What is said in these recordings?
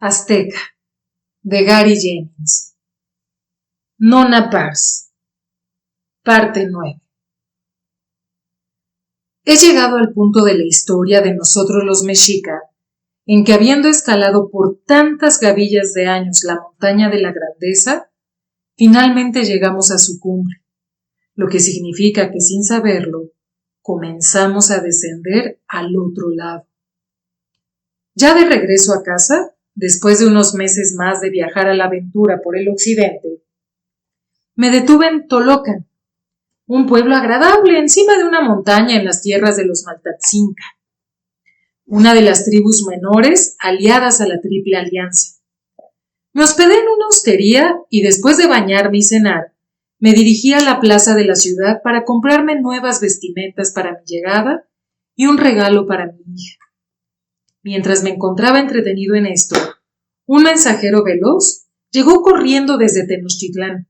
Azteca, de Gary Jennings. Nona Pars, parte 9. He llegado al punto de la historia de nosotros los mexica, en que habiendo escalado por tantas gavillas de años la montaña de la grandeza, finalmente llegamos a su cumbre, lo que significa que sin saberlo, comenzamos a descender al otro lado. Ya de regreso a casa, después de unos meses más de viajar a la aventura por el occidente, me detuve en Tolocan, un pueblo agradable encima de una montaña en las tierras de los Maltatzinca, una de las tribus menores aliadas a la Triple Alianza. Me hospedé en una hostería y después de bañarme y cenar, me dirigí a la plaza de la ciudad para comprarme nuevas vestimentas para mi llegada y un regalo para mi hija. Mientras me encontraba entretenido en esto, un mensajero veloz llegó corriendo desde Tenochtitlán,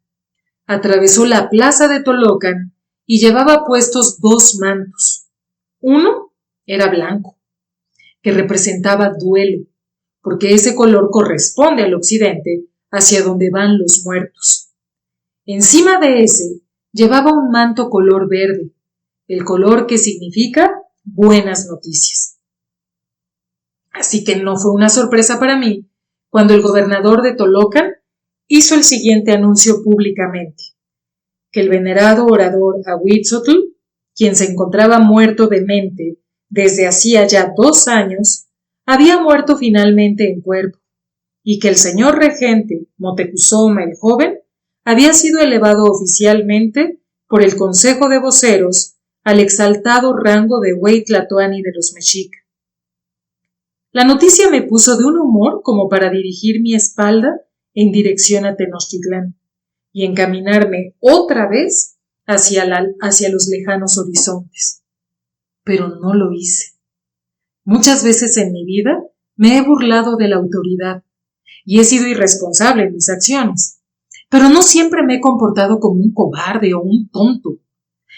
atravesó la plaza de Tolocan y llevaba puestos 2 mantos. Uno era blanco, que representaba duelo, porque ese color corresponde al occidente, hacia donde van los muertos. Encima de ese llevaba un manto color verde, el color que significa buenas noticias. Así que no fue una sorpresa para mí cuando el gobernador de Tolocan hizo el siguiente anuncio públicamente, que el venerado orador Ahuitzotl, quien se encontraba muerto de mente desde hacía ya 2 años, había muerto finalmente en cuerpo, y que el señor regente Motecuzoma el joven había sido elevado oficialmente por el Consejo de Voceros al exaltado rango de Huey Tlatoani de los mexica. La noticia me puso de un humor como para dirigir mi espalda en dirección a Tenochtitlán y encaminarme otra vez hacia los lejanos horizontes. Pero no lo hice. Muchas veces en mi vida me he burlado de la autoridad y he sido irresponsable en mis acciones, pero no siempre me he comportado como un cobarde o un tonto.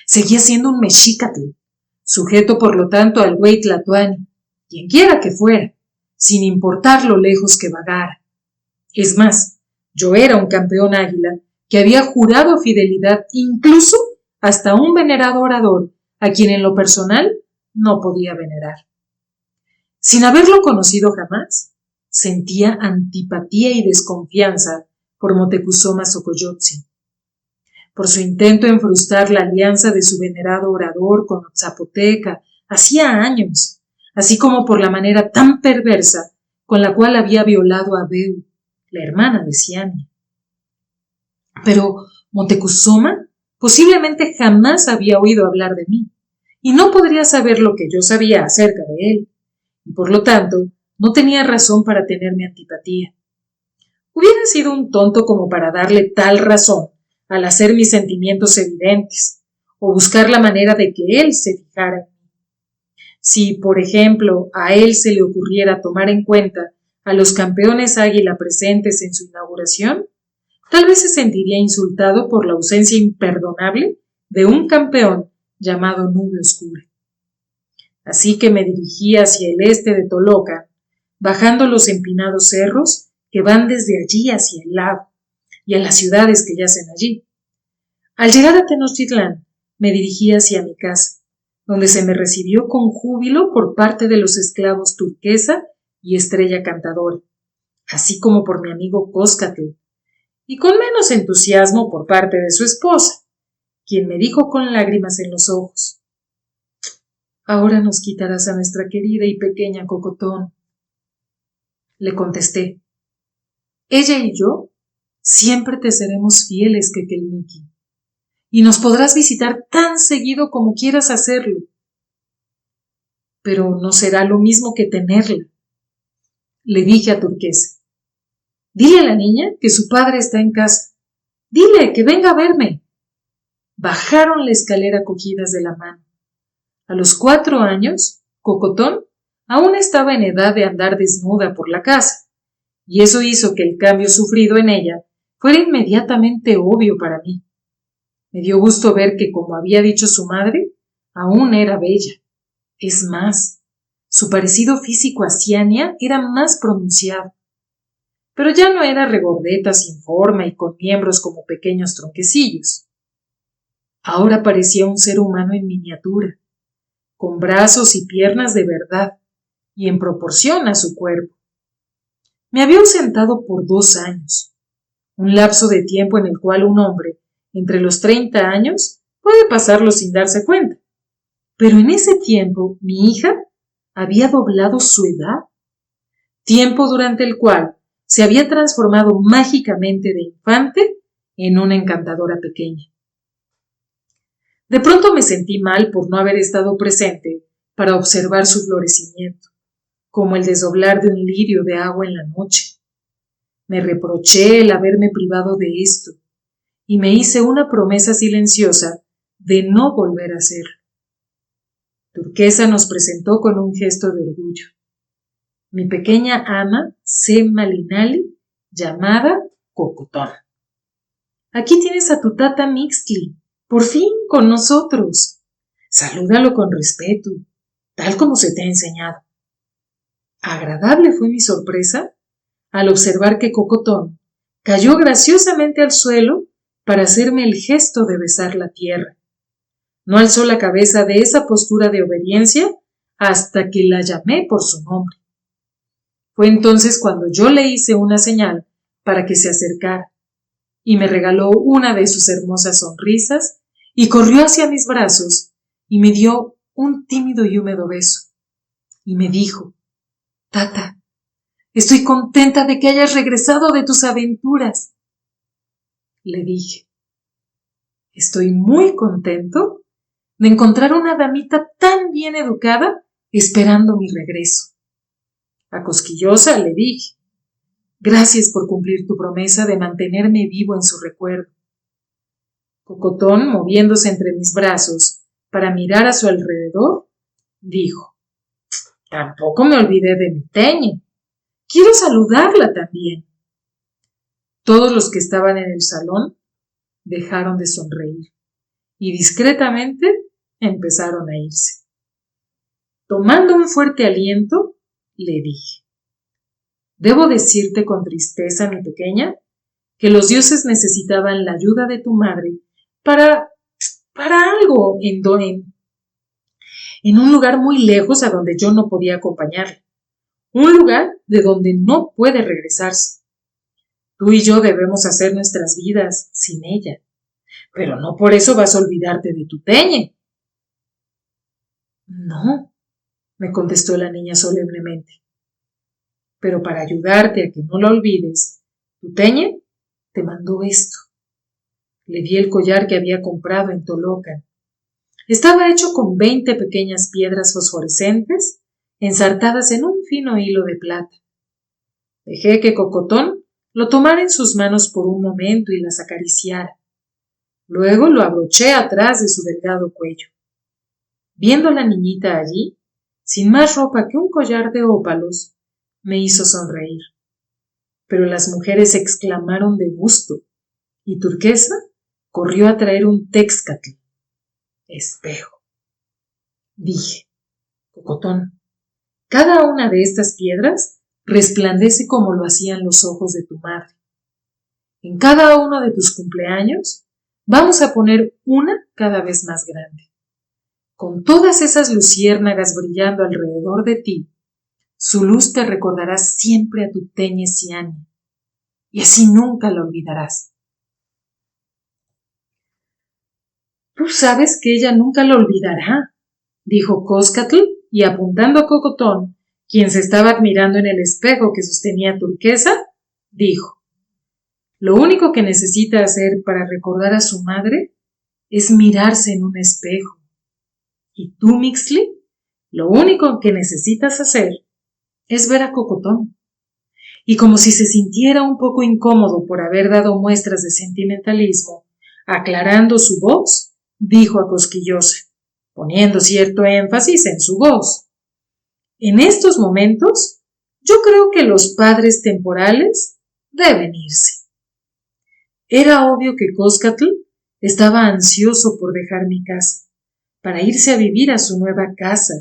Seguía siendo un mexícatl, sujeto por lo tanto al Huey Tlatoani, quien quiera que fuera, sin importar lo lejos que vagara. Es más, yo era un campeón águila que había jurado fidelidad incluso hasta un venerado orador a quien en lo personal no podía venerar. Sin haberlo conocido jamás, sentía antipatía y desconfianza por Motecuzoma Xocoyotzin, por su intento en frustrar la alianza de su venerado orador con Zapoteca hacía años, así como por la manera tan perversa con la cual había violado a Beu, la hermana de Ciania. Pero Motecuzoma posiblemente jamás había oído hablar de mí, y no podría saber lo que yo sabía acerca de él, y por lo tanto no tenía razón para tenerme antipatía. Hubiera sido un tonto como para darle tal razón al hacer mis sentimientos evidentes, o buscar la manera de que él se fijara en mí. Si, por ejemplo, a él se le ocurriera tomar en cuenta a los campeones águila presentes en su inauguración, tal vez se sentiría insultado por la ausencia imperdonable de un campeón llamado Nube Oscura. Así que me dirigí hacia el este de Tolocan, bajando los empinados cerros que van desde allí hacia el lago y a las ciudades que yacen allí. Al llegar a Tenochtitlán, me dirigí hacia mi casa, donde se me recibió con júbilo por parte de los esclavos Turquesa y Estrella Cantadora, así como por mi amigo Cóscatl, y con menos entusiasmo por parte de su esposa, quien me dijo con lágrimas en los ojos: «Ahora nos quitarás a nuestra querida y pequeña Cocotón». Le contesté: «Ella y yo siempre te seremos fieles, Quequelmiki, y nos podrás visitar tan seguido como quieras hacerlo. Pero no será lo mismo que tenerla», le dije a Turquesa. «Dile a la niña que su padre está en casa. Dile que venga a verme». Bajaron la escalera cogidas de la mano. A los 4 años, Cocotón aún estaba en edad de andar desnuda por la casa, y eso hizo que el cambio sufrido en ella fuera inmediatamente obvio para mí. Me dio gusto ver que, como había dicho su madre, aún era bella. Es más, su parecido físico a Ciania era más pronunciado. pero ya no era regordeta sin forma y con miembros como pequeños tronquecillos. Ahora parecía un ser humano en miniatura, con brazos y piernas de verdad y en proporción a su cuerpo. Me había ausentado por 2 años, un lapso de tiempo en el cual un hombre entre los 30 años puede pasarlo sin darse cuenta. Pero en ese tiempo mi hija había doblado su edad, tiempo durante el cual se había transformado mágicamente de infante en una encantadora pequeña. De pronto me sentí mal por no haber estado presente para observar su florecimiento, como el desdoblar de un lirio de agua en la noche. Me reproché el haberme privado de esto y me hice una promesa silenciosa de no volver a hacerlo. Turquesa nos presentó con un gesto de orgullo. Mi pequeña ama Malinali, llamada Cocotón. Aquí tienes a tu tata Mixtli, por fin con nosotros. Salúdalo con respeto, tal como se te ha enseñado. Agradable fue mi sorpresa al observar que Cocotón cayó graciosamente al suelo para hacerme el gesto de besar la tierra. No alzó la cabeza de esa postura de obediencia hasta que la llamé por su nombre. Fue entonces cuando yo le hice una señal para que se acercara y me regaló una de sus hermosas sonrisas y corrió hacia mis brazos y me dio un tímido y húmedo beso y me dijo: Tata, estoy contenta de que hayas regresado de tus aventuras. Le dije: estoy muy contento de encontrar una damita tan bien educada esperando mi regreso. A Cosquillosa le dije: gracias por cumplir tu promesa de mantenerme vivo en su recuerdo. Cocotón, moviéndose entre mis brazos para mirar a su alrededor, dijo: tampoco me olvidé de mi Teñe. Quiero saludarla también. Todos los que estaban en el salón dejaron de sonreír y discretamente empezaron a irse. Tomando un fuerte aliento, le dije: debo decirte con tristeza, mi pequeña, que los dioses necesitaban la ayuda de tu madre para algo en un lugar muy lejos a donde yo no podía acompañarla, un lugar de donde no puede regresarse. Tú y yo debemos hacer nuestras vidas sin ella, pero no por eso vas a olvidarte de tu Teñe. No, me contestó la niña solemnemente, pero para ayudarte a que no la olvides, tu Teñe te mandó esto. Le di el collar que había comprado en Tolocan. Estaba hecho con 20 pequeñas piedras fosforescentes ensartadas en un fino hilo de plata. Dejé que Cocotón lo tomara en sus manos por un momento y las acariciara. Luego lo abroché atrás de su delgado cuello. Viendo a la niñita allí, sin más ropa que un collar de ópalos, me hizo sonreír. Pero las mujeres exclamaron de gusto, y Turquesa corrió a traer un texcatl, espejo. Dije: Cocotón, cada una de estas piedras resplandece como lo hacían los ojos de tu madre. En cada uno de tus cumpleaños vamos a poner una cada vez más grande. Con todas esas luciérnagas brillando alrededor de ti, su luz te recordará siempre a tu Teñe Ciania, y así nunca la olvidarás. Tú sabes que ella nunca lo olvidará, dijo Coscatl, y apuntando a Cocotón, quien se estaba admirando en el espejo que sostenía Turquesa, dijo: lo único que necesita hacer para recordar a su madre es mirarse en un espejo. Y tú, Mixtli, lo único que necesitas hacer es ver a Cocotón. Y como si se sintiera un poco incómodo por haber dado muestras de sentimentalismo, aclarando su voz, dijo a Cosquillosa, poniendo cierto énfasis en su voz: en estos momentos, yo creo que los padres temporales deben irse. Era obvio que Coscatl estaba ansioso por dejar mi casa, para irse a vivir a su nueva casa,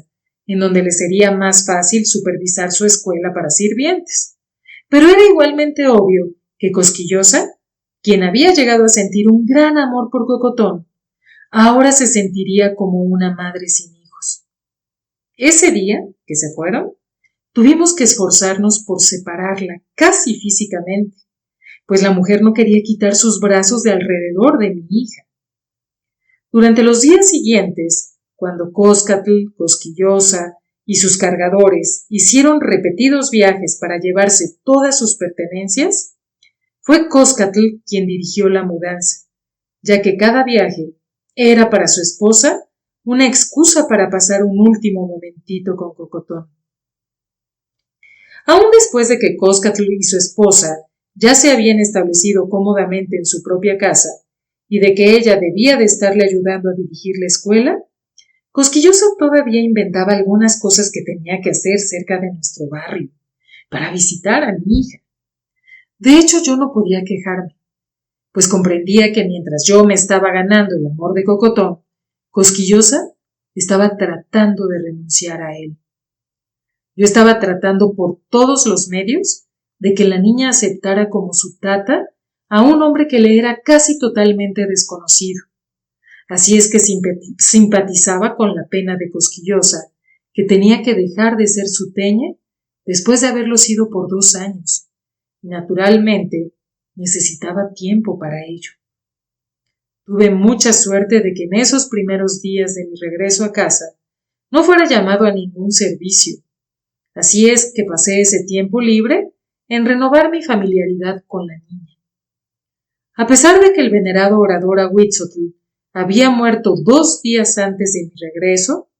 en donde le sería más fácil supervisar su escuela para sirvientes. Pero era igualmente obvio que Cosquillosa, quien había llegado a sentir un gran amor por Cocotón, ahora se sentiría como una madre sin hijos. Ese día que se fueron, tuvimos que esforzarnos por separarla casi físicamente, pues la mujer no quería quitar sus brazos de alrededor de mi hija. Durante los días siguientes, cuando Coscatl, Cosquillosa y sus cargadores hicieron repetidos viajes para llevarse todas sus pertenencias, fue Coscatl quien dirigió la mudanza, ya que cada viaje era para su esposa una excusa para pasar un último momentito con Cocotón. Aún después de que Coscatl y su esposa ya se habían establecido cómodamente en su propia casa y de que ella debía de estarle ayudando a dirigir la escuela, Cosquillosa todavía inventaba algunas cosas que tenía que hacer cerca de nuestro barrio para visitar a mi hija. De hecho, yo no podía quejarme, pues comprendía que mientras yo me estaba ganando el amor de Cocotón, Cosquillosa estaba tratando de renunciar a él. Yo estaba tratando por todos los medios de que la niña aceptara como su tata a un hombre que le era casi totalmente desconocido. Así es que simpatizaba con la pena de Cosquillosa, que tenía que dejar de ser su teña después de haberlo sido por 2 años. Y naturalmente necesitaba tiempo para ello. Tuve mucha suerte de que en esos primeros días de mi regreso a casa no fuera llamado a ningún servicio. Así es que pasé ese tiempo libre en renovar mi familiaridad con la niña. A pesar de que el venerado orador Ahuitzotl había muerto 2 días antes de mi regreso,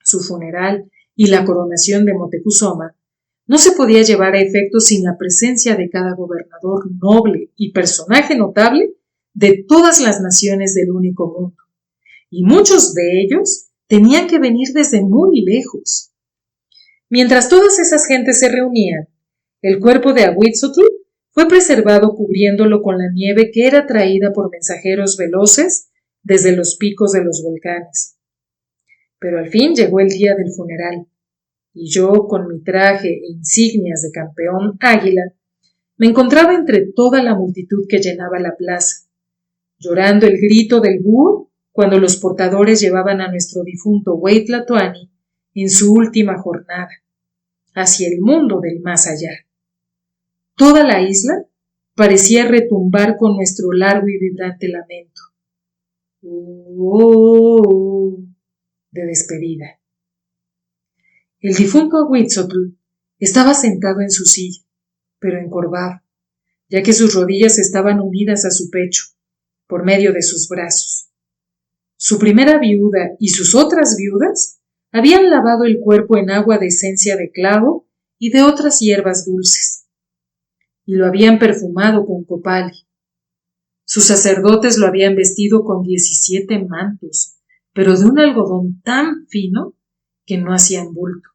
su funeral y la coronación de Motecuzoma no se podía llevar a efecto sin la presencia de cada gobernador noble y personaje notable de todas las naciones del único mundo, y muchos de ellos tenían que venir desde muy lejos. Mientras todas esas gentes se reunían, el cuerpo de Ahuitzotl fue preservado cubriéndolo con la nieve que era traída por mensajeros veloces desde los picos de los volcanes. Pero al fin llegó el día del funeral, y yo, con mi traje e insignias de campeón águila, me encontraba entre toda la multitud que llenaba la plaza, llorando el grito del búho cuando los portadores llevaban a nuestro difunto Hueytlatoani en su última jornada, hacia el mundo del más allá. Toda la isla parecía retumbar con nuestro largo y vibrante lamento. De despedida. El difunto Ahuitzotl estaba sentado en su silla, pero encorvado, ya que sus rodillas estaban unidas a su pecho, por medio de sus brazos. Su primera viuda y sus otras viudas habían lavado el cuerpo en agua de esencia de clavo y de otras hierbas dulces, y lo habían perfumado con copali. Sus sacerdotes lo habían vestido con 17 mantos, pero de un algodón tan fino que no hacían bulto.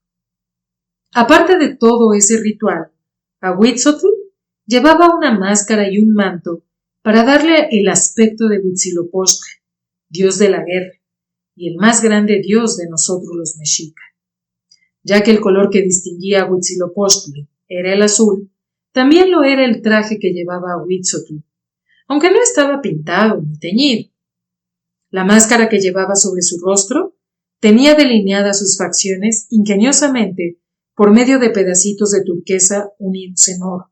Aparte de todo ese ritual, Ahuitzotl llevaba una máscara y un manto para darle el aspecto de Huitzilopochtli, dios de la guerra, y el más grande dios de nosotros los mexica. Ya que el color que distinguía a Huitzilopochtli era el azul, también lo era el traje que llevaba Ahuitzotl, aunque no estaba pintado ni teñido. La máscara que llevaba sobre su rostro tenía delineadas sus facciones ingeniosamente por medio de pedacitos de turquesa unidos en oro.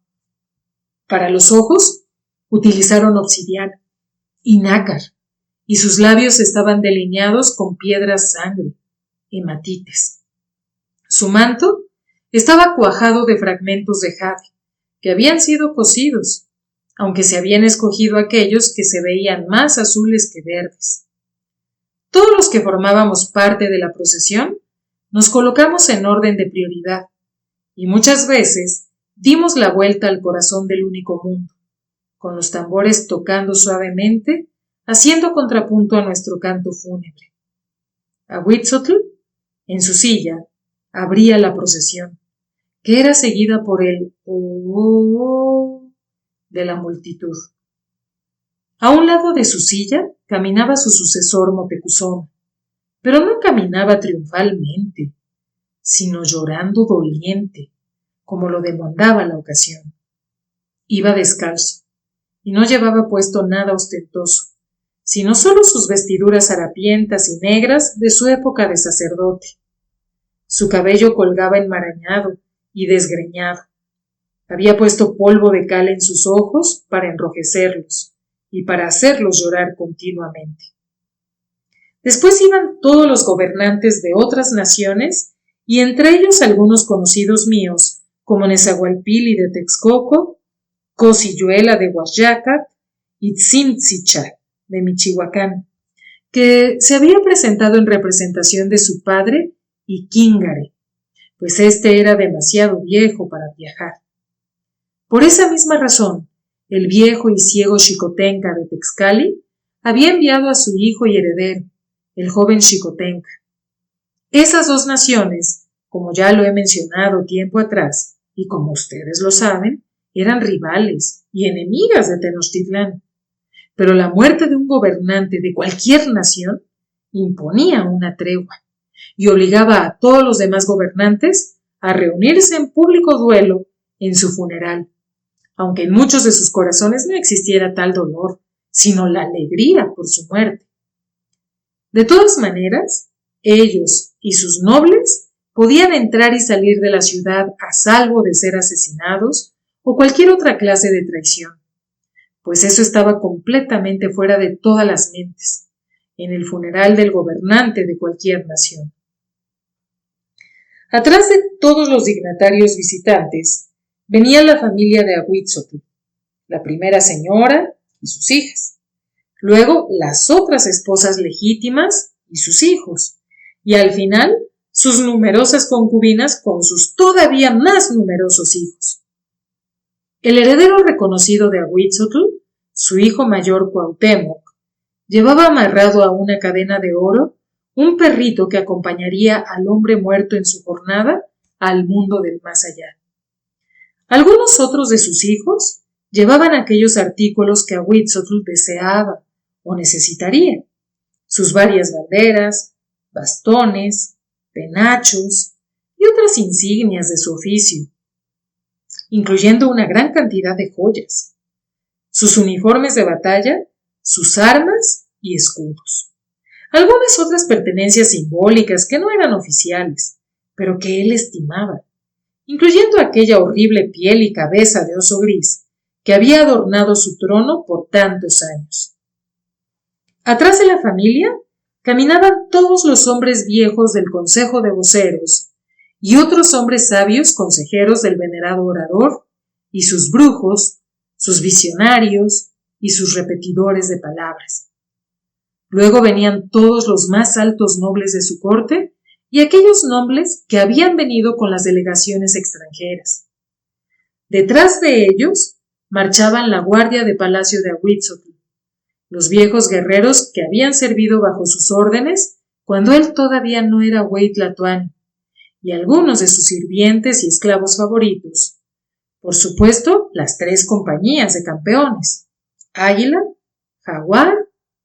Para los ojos utilizaron obsidiana y nácar, y sus labios estaban delineados con piedras sangre, hematites. Su manto estaba cuajado de fragmentos de jade, que habían sido cocidos, aunque se habían escogido aquellos que se veían más azules que verdes. Todos los que formábamos parte de la procesión nos colocamos en orden de prioridad, y muchas veces dimos la vuelta al corazón del único mundo, con los tambores tocando suavemente, haciendo contrapunto a nuestro canto fúnebre. Ahuitzotl, en su silla, abría la procesión, que era seguida por el oh de la multitud. A un lado de su silla caminaba su sucesor Motecuzoma, pero no caminaba triunfalmente, sino llorando doliente, como lo demandaba la ocasión. Iba descalzo, y no llevaba puesto nada ostentoso, sino solo sus vestiduras harapientas y negras de su época de sacerdote. Su cabello colgaba enmarañado y desgreñado. Había puesto polvo de cal en sus ojos para enrojecerlos y para hacerlos llorar continuamente. Después iban todos los gobernantes de otras naciones y entre ellos algunos conocidos míos, como Nezahualpili de Texcoco, Cosiyuela de Huaxyacat y Tzintzicha de Michihuacán, que se había presentado en representación de su padre Iquíngare, pues éste era demasiado viejo para viajar. Por esa misma razón, el viejo y ciego Xicotenca de Texcali había enviado a su hijo y heredero, el joven Xicotenca. Esas dos naciones, como ya lo he mencionado tiempo atrás, y como ustedes lo saben, eran rivales y enemigas de Tenochtitlán. Pero la muerte de un gobernante de cualquier nación imponía una tregua y obligaba a todos los demás gobernantes a reunirse en público duelo en su funeral, aunque en muchos de sus corazones no existiera tal dolor, sino la alegría por su muerte. De todas maneras, ellos y sus nobles podían entrar y salir de la ciudad a salvo de ser asesinados o cualquier otra clase de traición, pues eso estaba completamente fuera de todas las mentes, en el funeral del gobernante de cualquier nación. Atrás de todos los dignatarios visitantes venía la familia de Ahuitzotl, la primera señora y sus hijas, luego las otras esposas legítimas y sus hijos, y al final sus numerosas concubinas con sus todavía más numerosos hijos. El heredero reconocido de Ahuitzotl, su hijo mayor Cuauhtémoc, llevaba amarrado a una cadena de oro un perrito que acompañaría al hombre muerto en su jornada al mundo del más allá. Algunos otros de sus hijos llevaban aquellos artículos que Ahuitzotl deseaba o necesitaría, sus varias banderas, bastones, penachos y otras insignias de su oficio, incluyendo una gran cantidad de joyas, sus uniformes de batalla, sus armas y escudos. Algunas otras pertenencias simbólicas que no eran oficiales, pero que él estimaba, incluyendo aquella horrible piel y cabeza de oso gris que había adornado su trono por tantos años. Atrás de la familia caminaban todos los hombres viejos del Consejo de Voceros y otros hombres sabios consejeros del venerado orador y sus brujos, sus visionarios y sus repetidores de palabras. Luego venían todos los más altos nobles de su corte y aquellos nobles que habían venido con las delegaciones extranjeras. Detrás de ellos marchaban la guardia de palacio de Ahuitzotl, los viejos guerreros que habían servido bajo sus órdenes cuando él todavía no era Huey Tlatoani, y algunos de sus sirvientes y esclavos favoritos. Por supuesto, las 3 compañías de campeones, Águila, Jaguar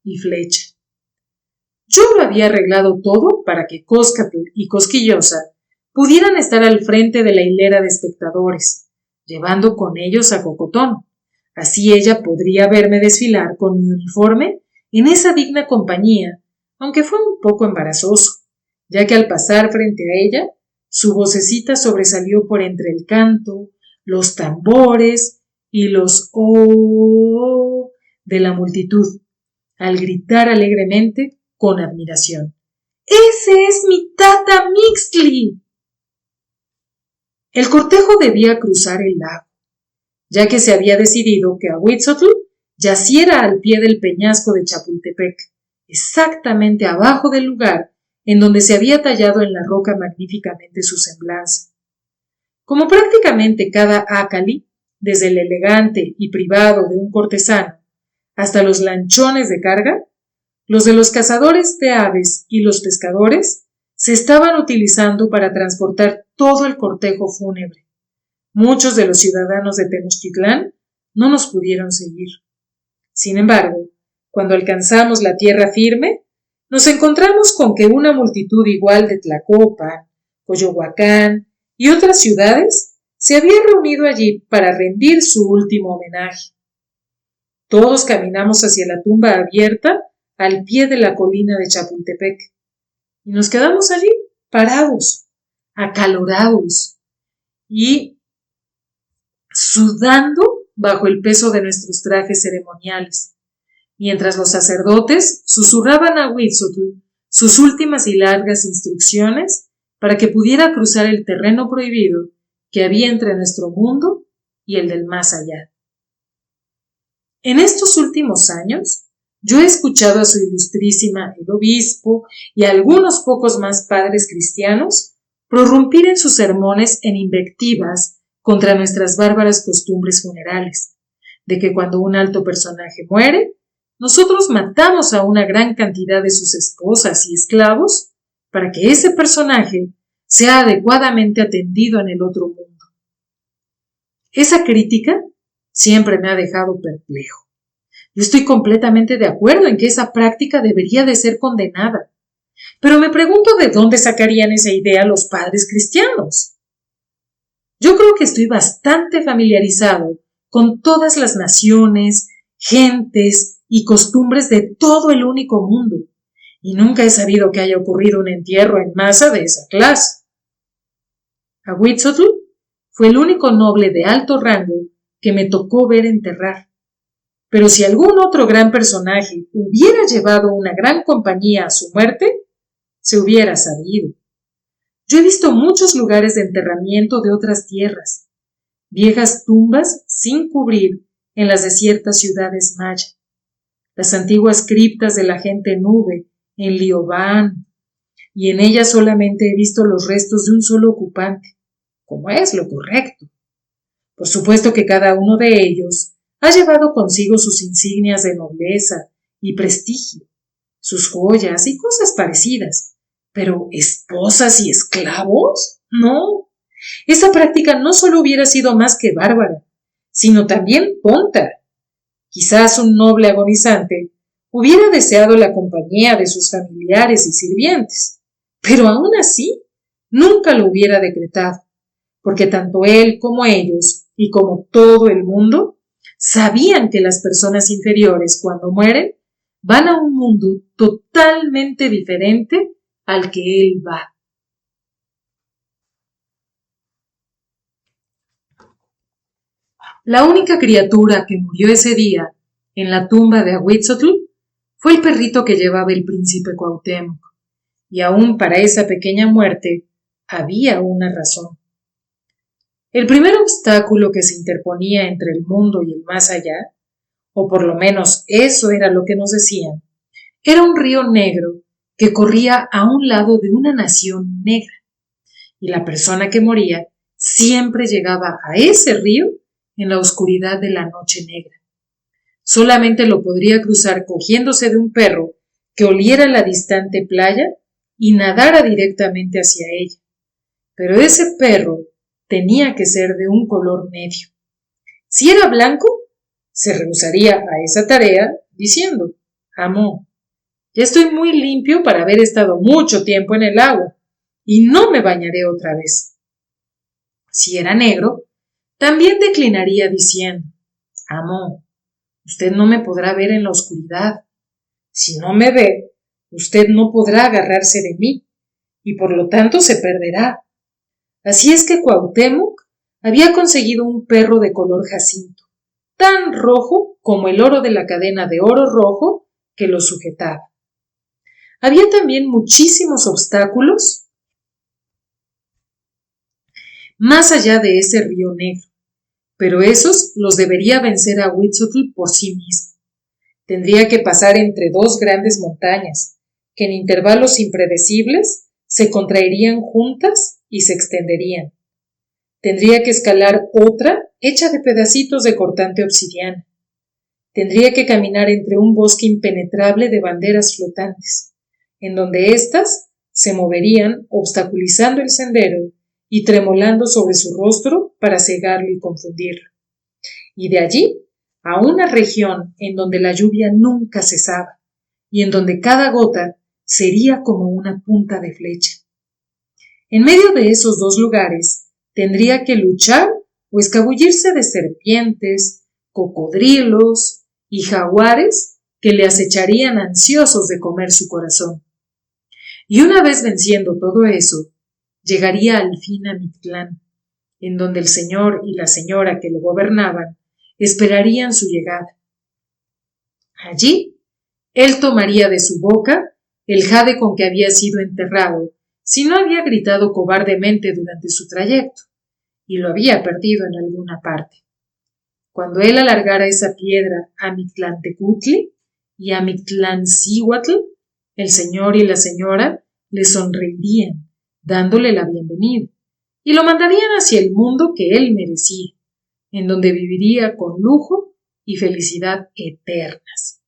y Flecha. Yo lo había arreglado todo para que Coscatl y Cosquillosa pudieran estar al frente de la hilera de espectadores, llevando con ellos a Cocotón. Así ella podría verme desfilar con mi uniforme en esa digna compañía, aunque fue un poco embarazoso, ya que al pasar frente a ella, su vocecita sobresalió por entre el canto, los tambores y los oh de la multitud, al gritar alegremente con admiración: ¡Ese es mi Tata Mixtli! El cortejo debía cruzar el lago, ya que se había decidido que Ahuitzotl yaciera al pie del peñasco de Chapultepec, exactamente abajo del lugar en donde se había tallado en la roca magníficamente su semblanza. Como prácticamente cada ácali, desde el elegante y privado de un cortesano hasta los lanchones de carga, los de los cazadores de aves y los pescadores se estaban utilizando para transportar todo el cortejo fúnebre. Muchos de los ciudadanos de Tenochtitlán no nos pudieron seguir. Sin embargo, cuando alcanzamos la tierra firme, nos encontramos con que una multitud igual de Tlacopan, Coyohuacán y otras ciudades se había reunido allí para rendir su último homenaje. Todos caminamos hacia la tumba abierta al pie de la colina de Chapultepec y nos quedamos allí, parados, acalorados y sudando bajo el peso de nuestros trajes ceremoniales, mientras los sacerdotes susurraban a Huitzotl sus últimas y largas instrucciones para que pudiera cruzar el terreno prohibido que había entre nuestro mundo y el del más allá. En estos últimos años, yo he escuchado a su ilustrísima el obispo y a algunos pocos más padres cristianos prorrumpir en sus sermones en invectivas contra nuestras bárbaras costumbres funerales, de que cuando un alto personaje muere, nosotros matamos a una gran cantidad de sus esposas y esclavos para que ese personaje sea adecuadamente atendido en el otro mundo. Esa crítica siempre me ha dejado perplejo. Yo estoy completamente de acuerdo en que esa práctica debería de ser condenada, pero me pregunto de dónde sacarían esa idea los padres cristianos. Yo creo que estoy bastante familiarizado con todas las naciones, gentes y costumbres de todo el único mundo, y nunca he sabido que haya ocurrido un entierro en masa de esa clase. Ahuitzotl fue el único noble de alto rango que me tocó ver enterrar, pero si algún otro gran personaje hubiera llevado una gran compañía a su muerte, se hubiera sabido. Yo he visto muchos lugares de enterramiento de otras tierras, viejas tumbas sin cubrir en las desiertas ciudades maya, las antiguas criptas de la gente nube en Liobán, y en ellas solamente he visto los restos de un solo ocupante, como es lo correcto. Por supuesto que cada uno de ellos ha llevado consigo sus insignias de nobleza y prestigio, sus joyas y cosas parecidas, pero ¿esposas y esclavos? No. Esa práctica no solo hubiera sido más que bárbara, sino también tonta. Quizás un noble agonizante hubiera deseado la compañía de sus familiares y sirvientes, pero aún así nunca lo hubiera decretado, porque tanto él como ellos, y como todo el mundo, sabían que las personas inferiores, cuando mueren, van a un mundo totalmente diferente al que él va. La única criatura que murió ese día en la tumba de Ahuitzotl fue el perrito que llevaba el príncipe Cuauhtémoc, y aún para esa pequeña muerte había una razón. El primer obstáculo que se interponía entre el mundo y el más allá, o por lo menos eso era lo que nos decían, era un río negro que corría a un lado de una nación negra, y la persona que moría siempre llegaba a ese río en la oscuridad de la noche negra. Solamente lo podría cruzar cogiéndose de un perro que oliera la distante playa y nadara directamente hacia ella, pero ese perro tenía que ser de un color medio. Si era blanco, se rehusaría a esa tarea diciendo: «Amo, ya estoy muy limpio para haber estado mucho tiempo en el agua y no me bañaré otra vez». Si era negro, también declinaría diciendo: «Amo, usted no me podrá ver en la oscuridad. Si no me ve, usted no podrá agarrarse de mí y por lo tanto se perderá». Así es que Cuauhtémoc había conseguido un perro de color jacinto, tan rojo como el oro de la cadena de oro rojo que lo sujetaba. Había también muchísimos obstáculos más allá de ese río negro, pero esos los debería vencer Ahuitzotl por sí mismo. Tendría que pasar entre dos grandes montañas, que en intervalos impredecibles se contraerían juntas y se extenderían. Tendría que escalar otra hecha de pedacitos de cortante obsidiana. Tendría que caminar entre un bosque impenetrable de banderas flotantes, en donde éstas se moverían obstaculizando el sendero y tremolando sobre su rostro para cegarlo y confundirlo. Y de allí a una región en donde la lluvia nunca cesaba y en donde cada gota sería como una punta de flecha. En medio de esos dos lugares tendría que luchar o escabullirse de serpientes, cocodrilos y jaguares que le acecharían ansiosos de comer su corazón. Y una vez venciendo todo eso, llegaría al fin a Mictlán, en donde el señor y la señora que lo gobernaban esperarían su llegada. Allí, él tomaría de su boca el jade con que había sido enterrado, si no había gritado cobardemente durante su trayecto, y lo había perdido en alguna parte. Cuando él alargara esa piedra a Mictlantecutli y a Mictlancíhuatl, el señor y la señora le sonreirían, dándole la bienvenida, y lo mandarían hacia el mundo que él merecía, en donde viviría con lujo y felicidad eternas.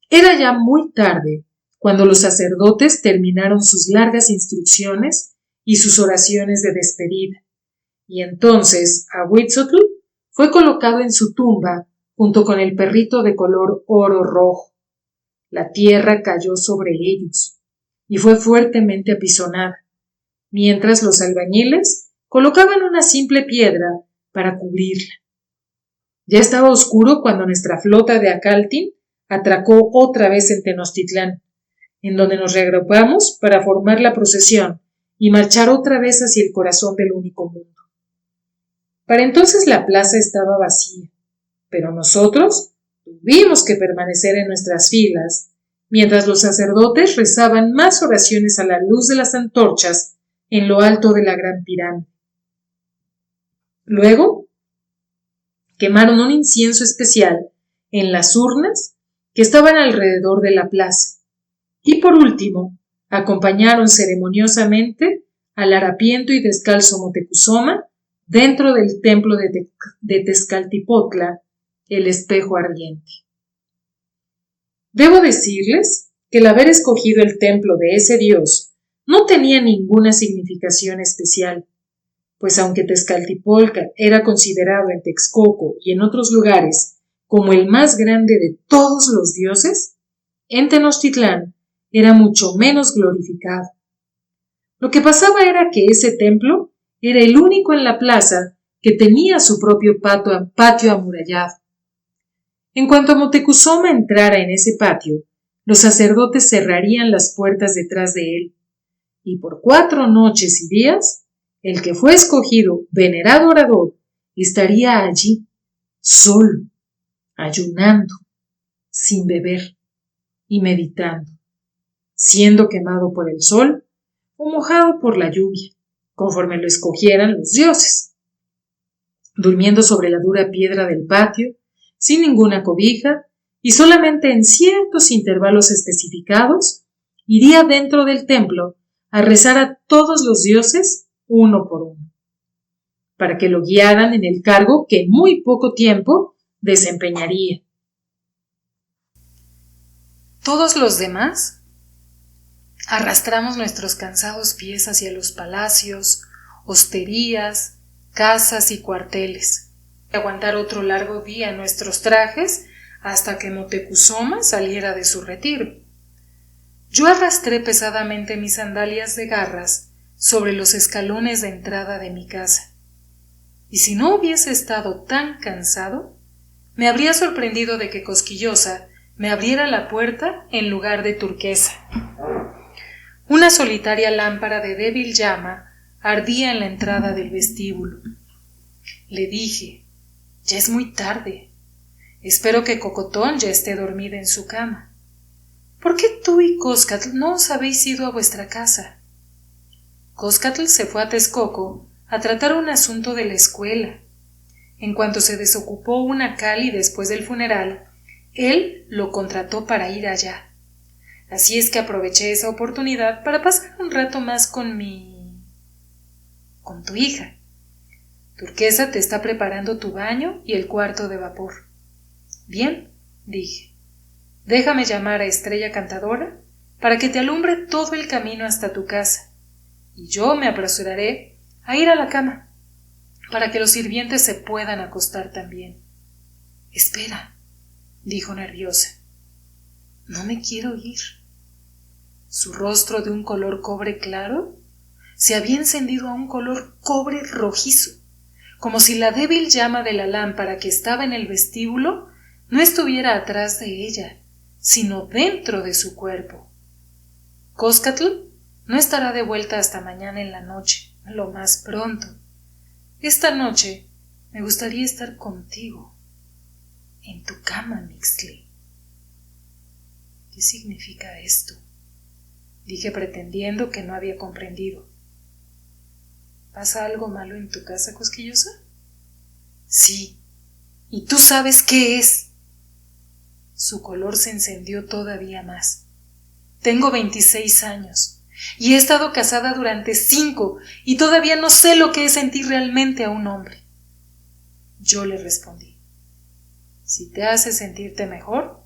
Era ya muy tarde cuando los sacerdotes terminaron sus largas instrucciones y sus oraciones de despedida, y entonces Ahuitzotl fue colocado en su tumba junto con el perrito de color oro rojo. La tierra cayó sobre ellos y fue fuertemente apisonada, mientras los albañiles colocaban una simple piedra para cubrirla. Ya estaba oscuro cuando nuestra flota de Acaltin atracó otra vez en Tenochtitlán, en donde nos reagrupamos para formar la procesión y marchar otra vez hacia el corazón del único mundo. Para entonces la plaza estaba vacía, pero nosotros tuvimos que permanecer en nuestras filas, mientras los sacerdotes rezaban más oraciones a la luz de las antorchas en lo alto de la gran pirámide. Luego, quemaron un incienso especial en las urnas que estaban alrededor de la plaza, y por último, acompañaron ceremoniosamente al harapiento y descalzo Motecuzoma dentro del templo de Tezcaltipotla, el espejo ardiente. Debo decirles que el haber escogido el templo de ese dios no tenía ninguna significación especial, pues aunque Tezcaltipolca era considerado en Texcoco y en otros lugares como el más grande de todos los dioses, en Tenochtitlán era mucho menos glorificado. Lo que pasaba era que ese templo era el único en la plaza que tenía su propio patio amurallado. En cuanto Motecuzoma entrara en ese patio, los sacerdotes cerrarían las puertas detrás de él, y por 4 noches y días, el que fue escogido venerado orador estaría allí, solo, ayunando, sin beber y meditando, siendo quemado por el sol o mojado por la lluvia, conforme lo escogieran los dioses, durmiendo sobre la dura piedra del patio, sin ninguna cobija, y solamente en ciertos intervalos especificados, iría dentro del templo a rezar a todos los dioses uno por uno, para que lo guiaran en el cargo que en muy poco tiempo desempeñaría. Todos los demás arrastramos nuestros cansados pies hacia los palacios, hosterías, casas y cuarteles, y aguantar otro largo día en nuestros trajes hasta que Motecuzoma saliera de su retiro. Yo arrastré pesadamente mis sandalias de garras sobre los escalones de entrada de mi casa, y si no hubiese estado tan cansado, me habría sorprendido de que Cosquillosa me abriera la puerta en lugar de Turquesa. Una solitaria lámpara de débil llama ardía en la entrada del vestíbulo. Le dije: «Ya es muy tarde. Espero que Cocotón ya esté dormida en su cama. ¿Por qué tú y Coscatl no os habéis ido a vuestra casa?» Coscatl se fue a Texcoco a tratar un asunto de la escuela. En cuanto se desocupó una Cali después del funeral, él lo contrató para ir allá. Así es que aproveché esa oportunidad para pasar un rato más con tu hija. Turquesa te está preparando tu baño y el cuarto de vapor. Bien, dije. Déjame llamar a Estrella Cantadora para que te alumbre todo el camino hasta tu casa, y yo me apresuraré a ir a la cama, para que los sirvientes se puedan acostar también. Espera, dijo nerviosa. No me quiero ir. Su rostro, de un color cobre claro, se había encendido a un color cobre rojizo, como si la débil llama de la lámpara que estaba en el vestíbulo no estuviera atrás de ella, sino dentro de su cuerpo. Coscatl no estará de vuelta hasta mañana en la noche, lo más pronto. Esta noche me gustaría estar contigo, en tu cama, Mixtli. ¿Qué significa esto? Dije pretendiendo que no había comprendido. ¿Pasa algo malo en tu casa, Cosquillosa? Sí, y tú sabes qué es. Su color se encendió todavía más. Tengo 26 años y he estado casada durante 5 y todavía no sé lo que es sentir realmente a un hombre. Yo le respondí: si te hace sentirte mejor,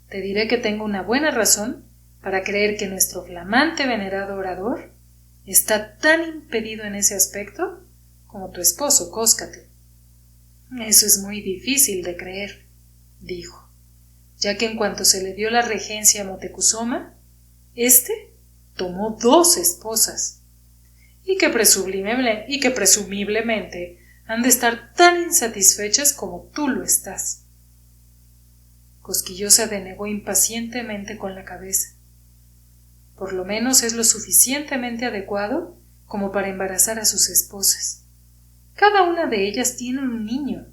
te diré que tengo una buena razón para creer que nuestro flamante venerado orador está tan impedido en ese aspecto como tu esposo Coscatl. Eso es muy difícil de creer, dijo, ya que en cuanto se le dio la regencia a Motecuzoma, éste tomó 2 esposas, y que presumiblemente han de estar tan insatisfechas como tú lo estás. Cosquillosa denegó impacientemente con la cabeza. Por lo menos es lo suficientemente adecuado como para embarazar a sus esposas. Cada una de ellas tiene un niño,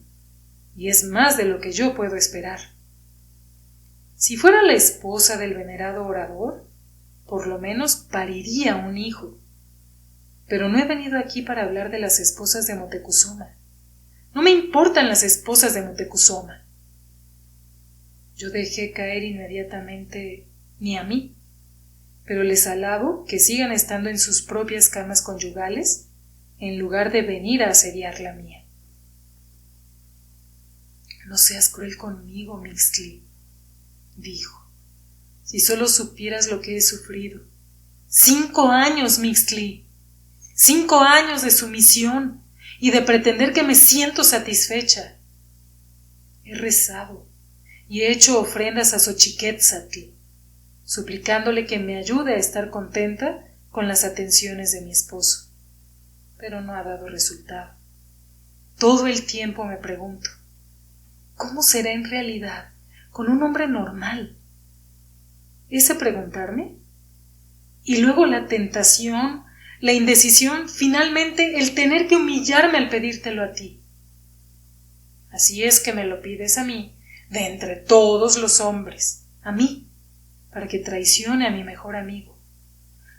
y es más de lo que yo puedo esperar. Si fuera la esposa del venerado orador, por lo menos pariría un hijo. Pero no he venido aquí para hablar de las esposas de Motecuzoma. No me importan las esposas de Motecuzoma. Yo dejé caer inmediatamente ni a mí, pero les alabo que sigan estando en sus propias camas conyugales en lugar de venir a asediar la mía. No seas cruel conmigo, Mixtli, dijo. Si solo supieras lo que he sufrido. 5 años, Mixtli. 5 años de sumisión y de pretender que me siento satisfecha. He rezado y he hecho ofrendas a Xochiquétzatl, suplicándole que me ayude a estar contenta con las atenciones de mi esposo. Pero no ha dado resultado. Todo el tiempo me pregunto, ¿cómo será en realidad con un hombre normal? Ese preguntarme, y luego la tentación, la indecisión, finalmente el tener que humillarme al pedírtelo a ti. Así es que me lo pides a mí, de entre todos los hombres, a mí, para que traicione a mi mejor amigo,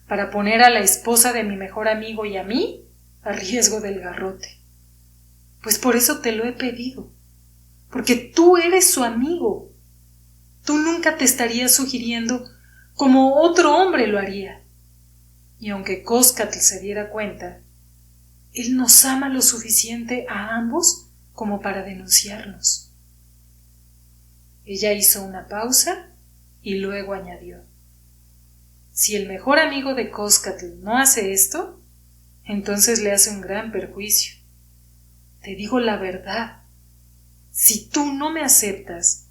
para poner a la esposa de mi mejor amigo y a mí a riesgo del garrote. Pues por eso te lo he pedido, porque tú eres su amigo. Tú nunca te estarías sugiriendo como otro hombre lo haría. Y aunque Coscatl se diera cuenta, él nos ama lo suficiente a ambos como para denunciarnos. Ella hizo una pausa y luego añadió: si el mejor amigo de Coscatl no hace esto, entonces le hace un gran perjuicio. Te digo la verdad. Si tú no me aceptas,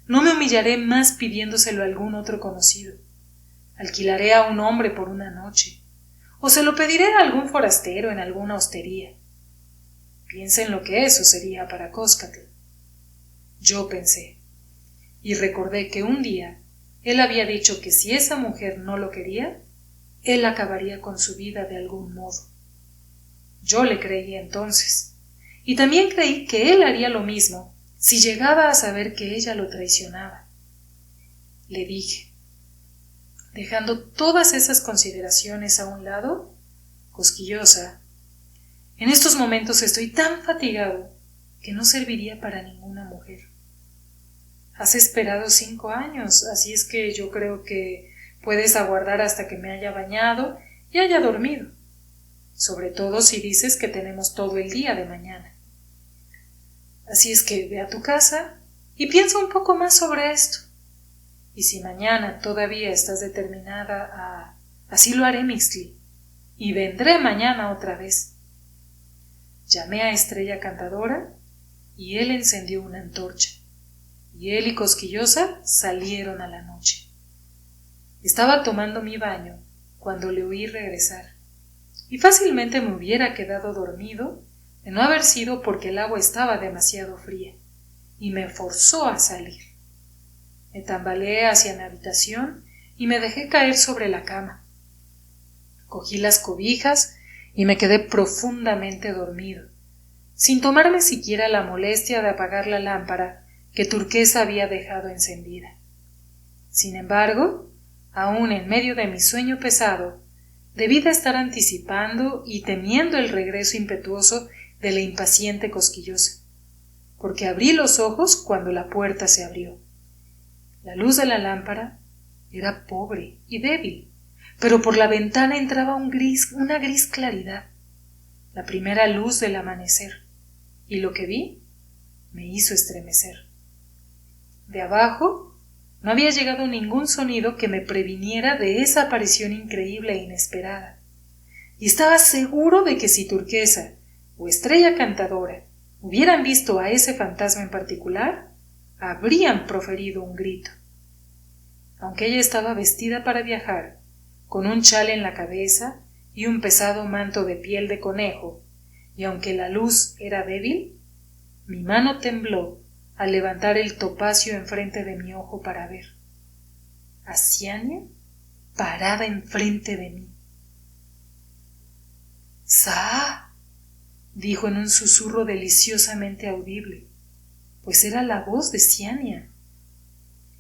no me humillaré más pidiéndoselo a algún otro conocido. Alquilaré a un hombre por una noche, o se lo pediré a algún forastero en alguna hostería. Piensa en lo que eso sería para Coscatl. Yo pensé, y recordé que un día él había dicho que si esa mujer no lo quería, él acabaría con su vida de algún modo. Yo le creí entonces, y también creí que él haría lo mismo si llegaba a saber que ella lo traicionaba. Le dije, dejando todas esas consideraciones a un lado, Cosquillosa, en estos momentos estoy tan fatigado que no serviría para ninguna mujer. Has esperado 5 años, así es que yo creo que puedes aguardar hasta que me haya bañado y haya dormido, sobre todo si dices que tenemos todo el día de mañana. Así es que ve a tu casa y piensa un poco más sobre esto. Y si mañana todavía estás determinada a... Así lo haré, Mixtli, y vendré mañana otra vez. Llamé a Estrella Cantadora y él encendió una antorcha, y él y Cosquillosa salieron a la noche. Estaba tomando mi baño cuando le oí regresar, y fácilmente me hubiera quedado dormido de no haber sido porque el agua estaba demasiado fría, y me forzó a salir. Me tambaleé hacia mi habitación y me dejé caer sobre la cama. Cogí las cobijas y me quedé profundamente dormido, sin tomarme siquiera la molestia de apagar la lámpara que Turquesa había dejado encendida. Sin embargo, aún en medio de mi sueño pesado, debí de estar anticipando y temiendo el regreso impetuoso de la impaciente Cosquillosa, porque abrí los ojos cuando la puerta se abrió. La luz de la lámpara era pobre y débil, pero por la ventana entraba una gris claridad, la primera luz del amanecer, y lo que vi me hizo estremecer. De abajo no había llegado ningún sonido que me previniera de esa aparición increíble e inesperada, y estaba seguro de que si Turquesa o Estrella Cantadora hubieran visto a ese fantasma en particular, habrían proferido un grito. Aunque ella estaba vestida para viajar, con un chal en la cabeza y un pesado manto de piel de conejo, y aunque la luz era débil, mi mano tembló al levantar el topacio enfrente de mi ojo para ver a Ciania parada enfrente de mí. «¡Saa!», dijo en un susurro deliciosamente audible, pues era la voz de Ciania.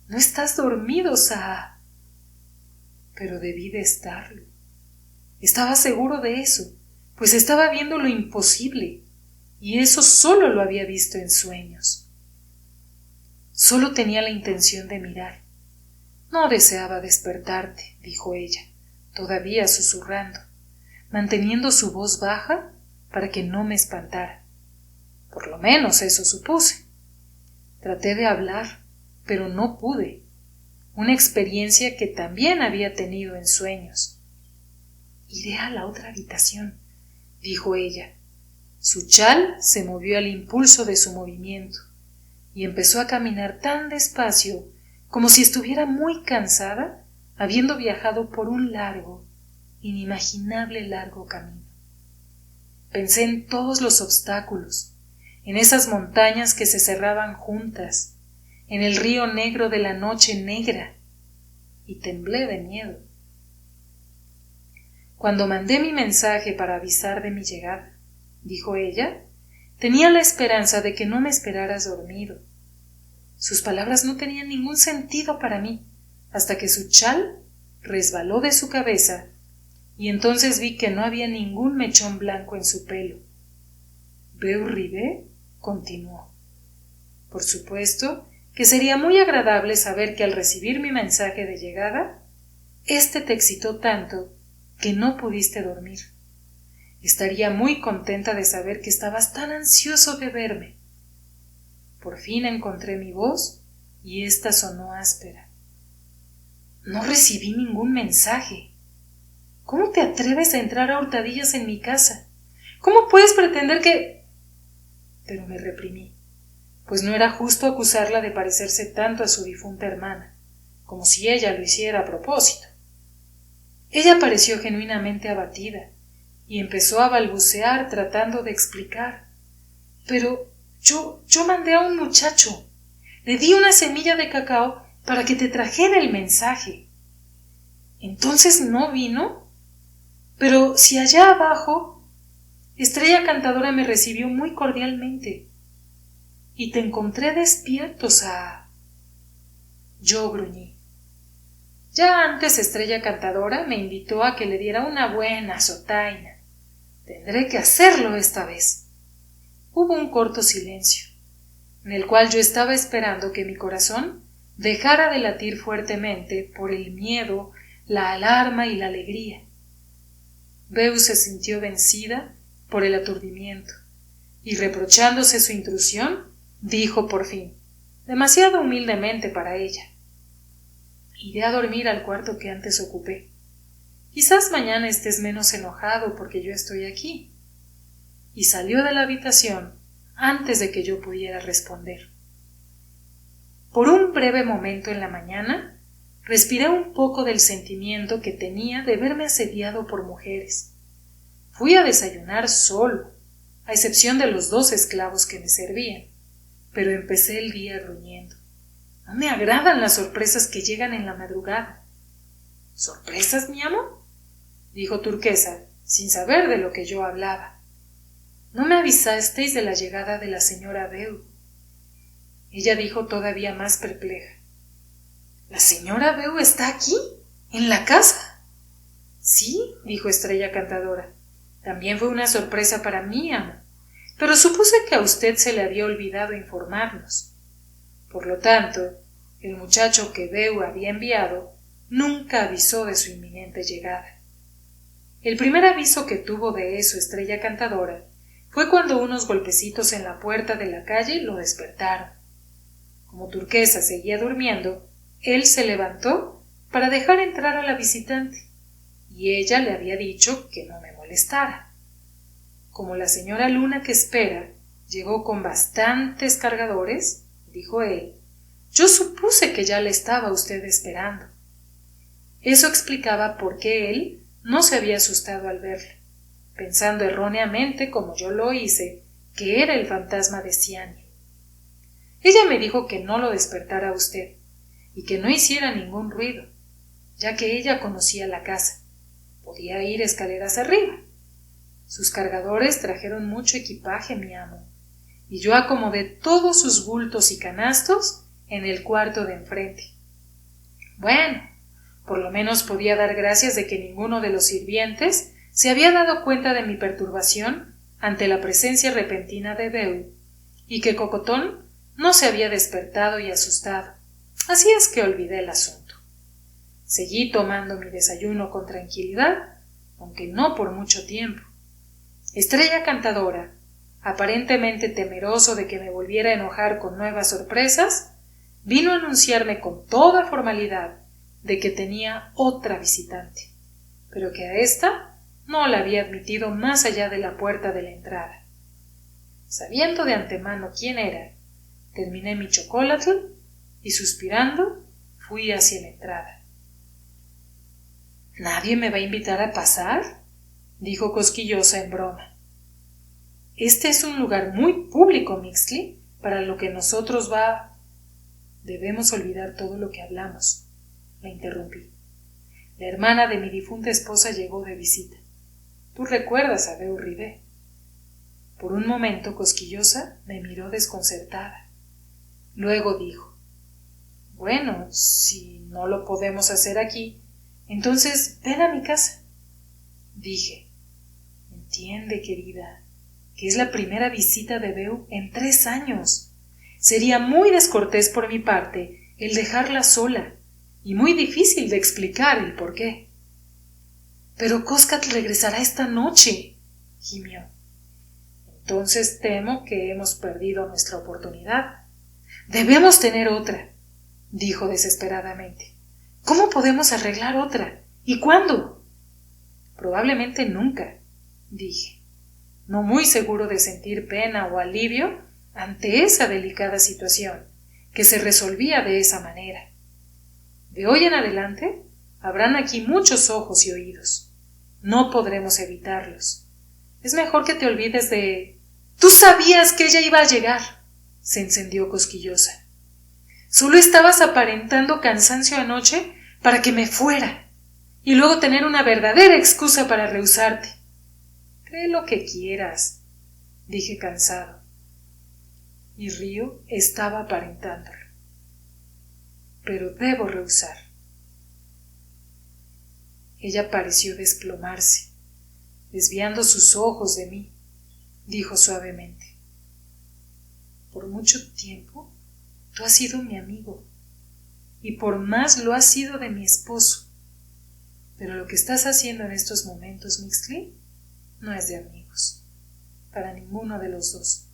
«No estás dormido, Saa». Pero debí de estarlo. Estaba seguro de eso, pues estaba viendo lo imposible, y eso solo lo había visto en sueños. Solo tenía la intención de mirar. «No deseaba despertarte», dijo ella, todavía susurrando, manteniendo su voz baja para que no me espantara. Por lo menos eso supuse. Traté de hablar, pero no pude. Una experiencia que también había tenido en sueños. «Iré a la otra habitación», dijo ella. Su chal se movió al impulso de su movimiento y empezó a caminar tan despacio como si estuviera muy cansada, habiendo viajado por un largo, inimaginable largo camino. Pensé en todos los obstáculos, en esas montañas que se cerraban juntas, en el río negro de la noche negra, y temblé de miedo. Cuando mandé mi mensaje para avisar de mi llegada, dijo ella, tenía la esperanza de que no me esperaras dormido. Sus palabras no tenían ningún sentido para mí, hasta que su chal resbaló de su cabeza, y entonces vi que no había ningún mechón blanco en su pelo. «Beu Ribé», continuó. «Por supuesto que sería muy agradable saber que al recibir mi mensaje de llegada, éste te excitó tanto que no pudiste dormir. Estaría muy contenta de saber que estabas tan ansioso de verme». Por fin encontré mi voz y ésta sonó áspera. «No recibí ningún mensaje. ¿Cómo te atreves a entrar a hurtadillas en mi casa? ¿Cómo puedes pretender que...?» Pero me reprimí, pues no era justo acusarla de parecerse tanto a su difunta hermana, como si ella lo hiciera a propósito. Ella pareció genuinamente abatida y empezó a balbucear tratando de explicar. «Pero yo mandé a un muchacho. Le di una semilla de cacao para que te trajera el mensaje. ¿Entonces no vino? Pero si allá abajo Estrella Cantadora me recibió muy cordialmente. Y te encontré despierto, Saa». Yo gruñí. Ya antes Estrella Cantadora me invitó a que le diera una buena azotaina. Tendré que hacerlo esta vez. Hubo un corto silencio, en el cual yo estaba esperando que mi corazón dejara de latir fuertemente por el miedo, la alarma y la alegría. Beu se sintió vencida por el aturdimiento, y reprochándose su intrusión, dijo por fin, demasiado humildemente para ella: «Iré a dormir al cuarto que antes ocupé. Quizás mañana estés menos enojado porque yo estoy aquí». Y salió de la habitación antes de que yo pudiera responder. Por un breve momento en la mañana, respiré un poco del sentimiento que tenía de verme asediado por mujeres. Fui a desayunar solo, a excepción de los 2 esclavos que me servían, pero empecé el día gruñendo. No me agradan las sorpresas que llegan en la madrugada. ¿Sorpresas, mi amo?, dijo Turquesa, sin saber de lo que yo hablaba. No me avisasteis de la llegada de la señora Beau. Ella dijo todavía más perpleja. ¿La señora Beau está aquí? ¿En la casa? Sí, dijo Estrella Cantadora. También fue una sorpresa para mí, amo, pero supuse que a usted se le había olvidado informarnos. Por lo tanto, el muchacho que Beau había enviado nunca avisó de su inminente llegada. El primer aviso que tuvo de eso Estrella Cantadora fue cuando unos golpecitos en la puerta de la calle lo despertaron. Como Turquesa seguía durmiendo, él se levantó para dejar entrar a la visitante, y ella le había dicho que no me molestara. Como la señora Luna que espera llegó con bastantes cargadores, dijo él, yo supuse que ya le estaba usted esperando. Eso explicaba por qué él no se había asustado al verla, pensando erróneamente, como yo lo hice, que era el fantasma de Ciania. Ella me dijo que no lo despertara a usted y que no hiciera ningún ruido, ya que ella conocía la casa. Podía ir escaleras arriba. Sus cargadores trajeron mucho equipaje, mi amo, y yo acomodé todos sus bultos y canastos en el cuarto de enfrente. Bueno, por lo menos podía dar gracias de que ninguno de los sirvientes se había dado cuenta de mi perturbación ante la presencia repentina de Beau, y que Cocotón no se había despertado y asustado. Así es que olvidé el asunto. Seguí tomando mi desayuno con tranquilidad, aunque no por mucho tiempo. Estrella Cantadora, aparentemente temeroso de que me volviera a enojar con nuevas sorpresas, vino a anunciarme con toda formalidad de que tenía otra visitante, pero que a ésta no la había admitido más allá de la puerta de la entrada. Sabiendo de antemano quién era, terminé mi chocolate y, suspirando, fui hacia la entrada. ¿Nadie me va a invitar a pasar?, dijo Cosquillosa en broma. Este es un lugar muy público, Mixtli, para lo que nosotros va... Debemos olvidar todo lo que hablamos, la interrumpí. La hermana de mi difunta esposa llegó de visita. Tú recuerdas a Beau Ribé. Por un momento Cosquillosa me miró desconcertada. Luego dijo, bueno, si no lo podemos hacer aquí, entonces ven a mi casa. Dije, entiende, querida, que es la primera visita de Beau en 3 años. Sería muy descortés por mi parte el dejarla sola y muy difícil de explicar el por qué. Pero Coscat regresará esta noche, gimió. Entonces temo que hemos perdido nuestra oportunidad. Debemos tener otra, dijo desesperadamente. ¿Cómo podemos arreglar otra? ¿Y cuándo? Probablemente nunca, dije, no muy seguro de sentir pena o alivio ante esa delicada situación, que se resolvía de esa manera. De hoy en adelante habrán aquí muchos ojos y oídos. No podremos evitarlos. Es mejor que te olvides de... ¡Tú sabías que ella iba a llegar!, se encendió Cosquillosa. Solo estabas aparentando cansancio anoche para que me fuera y luego tener una verdadera excusa para rehusarte. Cree lo que quieras, dije cansado. Y Río estaba aparentándolo. Pero debo rehusar. Ella pareció desplomarse, desviando sus ojos de mí. Dijo suavemente, por mucho tiempo tú has sido mi amigo, y por más lo has sido de mi esposo, pero lo que estás haciendo en estos momentos, Mixtli, no es de amigos, para ninguno de los dos.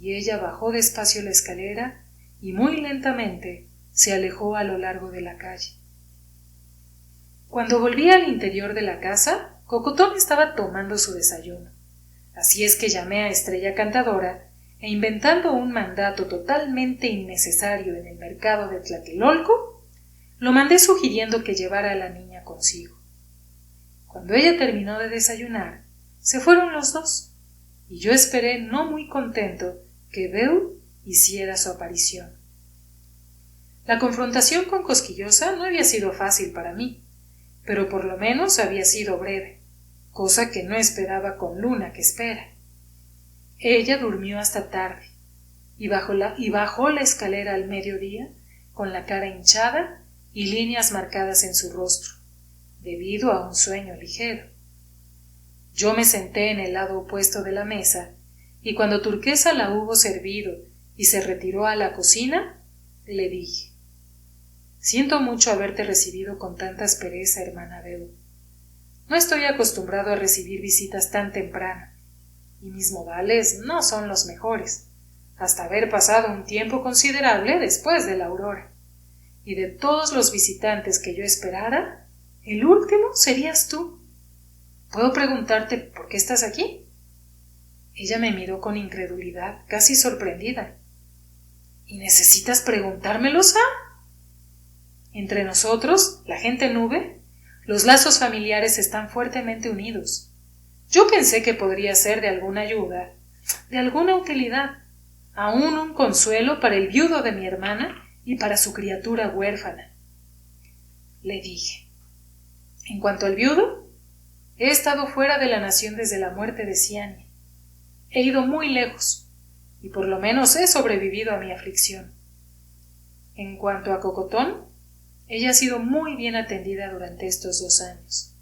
Y ella bajó despacio la escalera y muy lentamente se alejó a lo largo de la calle. Cuando volví al interior de la casa, Cocotón estaba tomando su desayuno. Así es que llamé a Estrella Cantadora e, inventando un mandato totalmente innecesario en el mercado de Tlatelolco, lo mandé sugiriendo que llevara a la niña consigo. Cuando ella terminó de desayunar, se fueron los dos. y yo esperé no muy contento que Beau hiciera su aparición. La confrontación con Cosquillosa no había sido fácil para mí, pero por lo menos había sido breve, cosa que no esperaba con Luna que espera. Ella durmió hasta tarde y bajó la escalera al mediodía con la cara hinchada y líneas marcadas en su rostro, debido a un sueño ligero. Yo me senté en el lado opuesto de la mesa y cuando Turquesa la hubo servido y se retiró a la cocina, le dije: «Siento mucho haberte recibido con tanta aspereza, hermana Beau. No estoy acostumbrado a recibir visitas tan temprano, y mis modales no son los mejores, hasta haber pasado un tiempo considerable después de la aurora. Y de todos los visitantes que yo esperara, el último serías tú. ¿Puedo preguntarte por qué estás aquí?» Ella me miró con incredulidad, casi sorprendida. «¿Y necesitas preguntármelo, Sam? Entre nosotros, la gente nube, los lazos familiares están fuertemente unidos. Yo pensé que podría ser de alguna ayuda, de alguna utilidad, aún un consuelo para el viudo de mi hermana y para su criatura huérfana». Le dije: «En cuanto al viudo, he estado fuera de la nación desde la muerte de Ciania. He ido muy lejos, y por lo menos he sobrevivido a mi aflicción. En cuanto a Cocotón, ella ha sido muy bien atendida durante estos 2 años.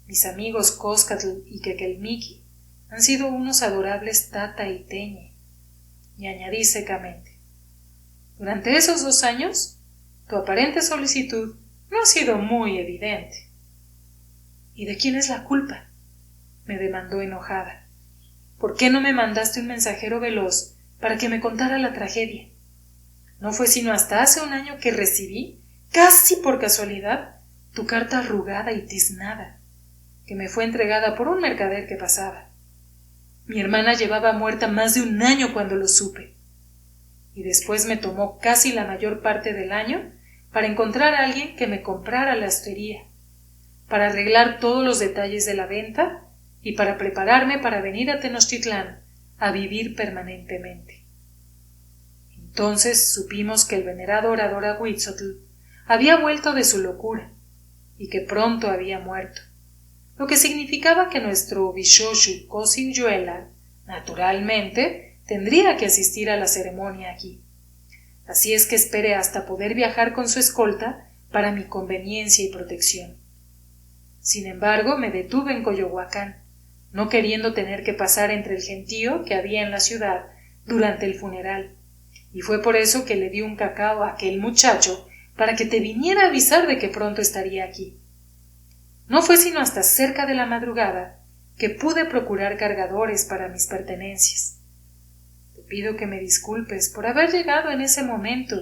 Mis amigos Coscatl y Quequelmiqui han sido unos adorables Tata y Teñe». Y añadí secamente: «Durante esos 2 años, tu aparente solicitud no ha sido muy evidente». «¿Y de quién es la culpa?», me demandó enojada. «¿Por qué no me mandaste un mensajero veloz para que me contara la tragedia? No fue sino hasta hace 1 año que recibí, casi por casualidad, tu carta arrugada y tiznada, que me fue entregada por un mercader que pasaba. Mi hermana llevaba muerta más de 1 año cuando lo supe, y después me tomó casi la mayor parte del año para encontrar a alguien que me comprara la hostería, para arreglar todos los detalles de la venta y para prepararme para venir a Tenochtitlán a vivir permanentemente. Entonces supimos que el venerado orador Ahuitzotl había vuelto de su locura y que pronto había muerto, lo que significaba que nuestro Bishoshu Cosiuyuela, naturalmente, tendría que asistir a la ceremonia aquí. Así es que esperé hasta poder viajar con su escolta para mi conveniencia y protección. Sin embargo, me detuve en Coyohuacán, no queriendo tener que pasar entre el gentío que había en la ciudad durante el funeral, y fue por eso que le di un cacao a aquel muchacho para que te viniera a avisar de que pronto estaría aquí. No fue sino hasta cerca de la madrugada que pude procurar cargadores para mis pertenencias. Te pido que me disculpes por haber llegado en ese momento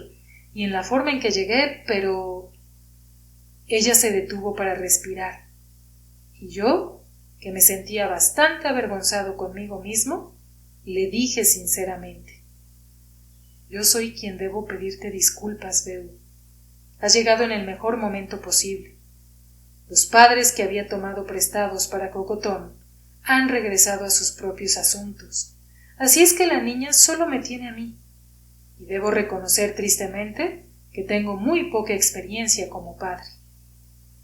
y en la forma en que llegué, pero…» Ella se detuvo para respirar, y yo, que me sentía bastante avergonzado conmigo mismo, le dije sinceramente: «Yo soy quien debo pedirte disculpas, Beau. Has llegado en el mejor momento posible. Los padres que había tomado prestados para Cocotón han regresado a sus propios asuntos, así es que la niña solo me tiene a mí, y debo reconocer tristemente que tengo muy poca experiencia como padre.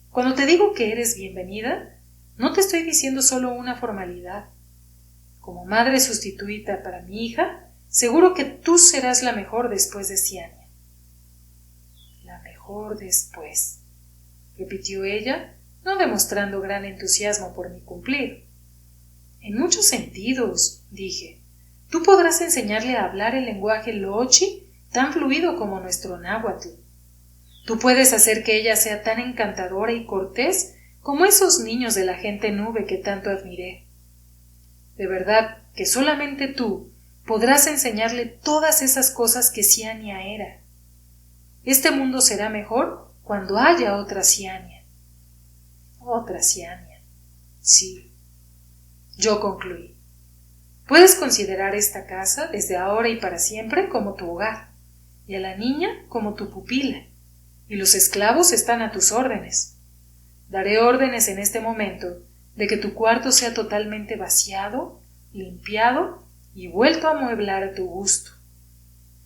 Cuando te digo que eres bienvenida, no te estoy diciendo solo una formalidad. Como madre sustituta para mi hija, seguro que tú serás la mejor después de Ciania». «La mejor después», repitió ella, no demostrando gran entusiasmo por mi cumplido. «En muchos sentidos», dije. «Tú podrás enseñarle a hablar el lenguaje lochi tan fluido como nuestro náhuatl. Tú puedes hacer que ella sea tan encantadora y cortés como esos niños de la gente nube que tanto admiré. De verdad que solamente tú podrás enseñarle todas esas cosas que Ciania era. Este mundo será mejor cuando haya otra Ciania». «Otra Ciania. Sí», yo concluí. «Puedes considerar esta casa desde ahora y para siempre como tu hogar, y a la niña como tu pupila, y los esclavos están a tus órdenes. Daré órdenes en este momento de que tu cuarto sea totalmente vaciado, limpiado y vuelto a amueblar a tu gusto.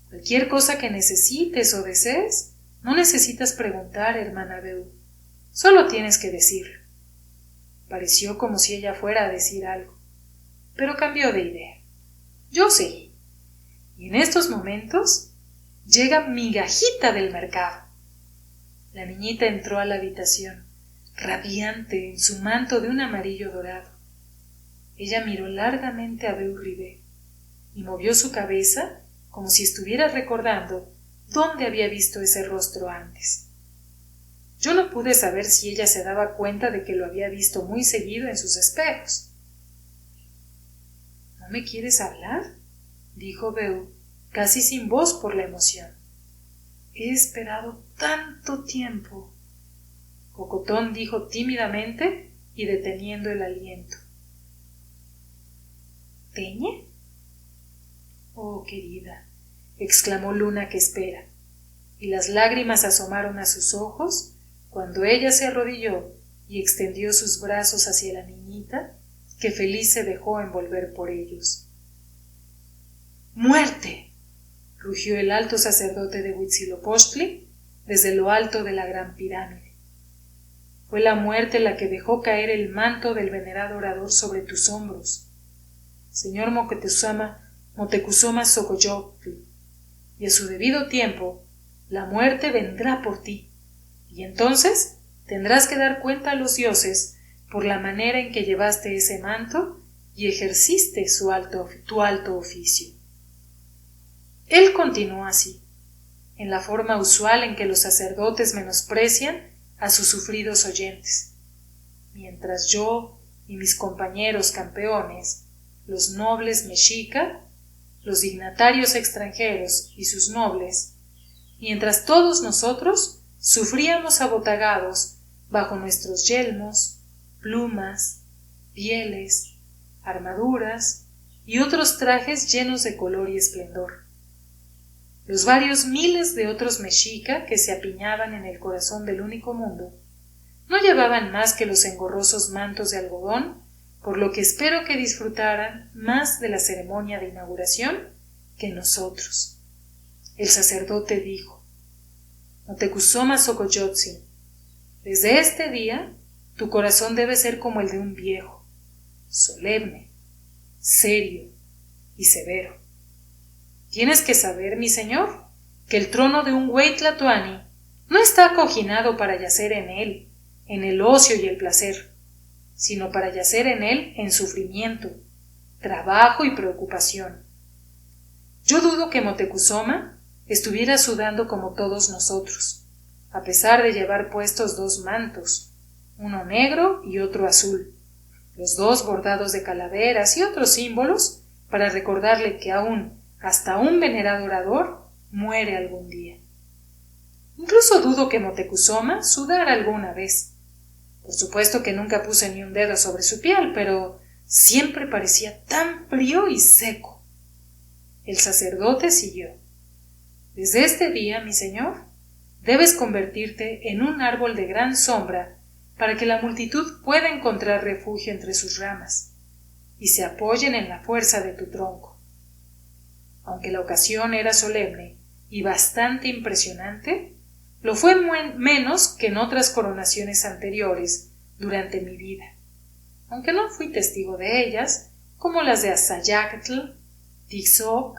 Cualquier cosa que necesites o desees, no necesitas preguntar, hermana Beu. Solo tienes que decirlo. Pareció como si ella fuera a decir algo, pero cambió de idea. Yo seguí. Y en estos momentos llega Migajita del mercado. La niñita entró a la habitación, radiante en su manto de un amarillo dorado. Ella miró largamente a Beu Ribé y movió su cabeza como si estuviera recordando dónde había visto ese rostro antes. Yo no pude saber si ella se daba cuenta de que lo había visto muy seguido en sus espejos. ¿No me quieres hablar?, dijo Beu, casi sin voz por la emoción. He esperado tanto tiempo. Cocotón dijo tímidamente y deteniendo el aliento. ¿Teñe? Oh, querida, exclamó Luna que espera, y las lágrimas asomaron a sus ojos cuando ella se arrodilló y extendió sus brazos hacia la niñita, que feliz se dejó envolver por ellos. ¡Muerte!, rugió el alto sacerdote de Huitzilopochtli desde lo alto de la gran pirámide. Fue la muerte la que dejó caer el manto del venerado orador sobre tus hombros, señor Moctezuma Xocoyohtl, y a su debido tiempo la muerte vendrá por ti, y entonces tendrás que dar cuenta a los dioses por la manera en que llevaste ese manto y ejerciste tu alto oficio. Él continuó así, en la forma usual en que los sacerdotes menosprecian a sus sufridos oyentes, mientras yo y mis compañeros campeones, los nobles mexica, los dignatarios extranjeros y sus nobles, mientras todos nosotros sufríamos abotagados bajo nuestros yelmos, plumas, pieles, armaduras y otros trajes llenos de color y esplendor. Los varios miles de otros mexica que se apiñaban en el corazón del único mundo no llevaban más que los engorrosos mantos de algodón, por lo que espero que disfrutaran más de la ceremonia de inauguración que nosotros. El sacerdote dijo: Moctezuma Xocoyotzin, desde este día tu corazón debe ser como el de un viejo, solemne, serio y severo. Tienes que saber, mi señor, que el trono de un Huey Tlatoani no está acoginado para yacer en él, en el ocio y el placer, sino para yacer en él en sufrimiento, trabajo y preocupación. Yo dudo que Moctezuma estuviera sudando como todos nosotros, a pesar de llevar puestos dos mantos, uno negro y otro azul, los dos bordados de calaveras y otros símbolos para recordarle que aún hasta un venerado orador muere algún día. Incluso dudo que Moctezuma sudara alguna vez. Por supuesto que nunca puse ni un dedo sobre su piel, pero siempre parecía tan frío y seco. El sacerdote siguió: Desde este día, mi señor, debes convertirte en un árbol de gran sombra para que la multitud pueda encontrar refugio entre sus ramas y se apoyen en la fuerza de tu tronco. Aunque la ocasión era solemne y bastante impresionante, lo fue menos que en otras coronaciones anteriores durante mi vida, aunque no fui testigo de ellas, como las de Azayacatl, Tixoc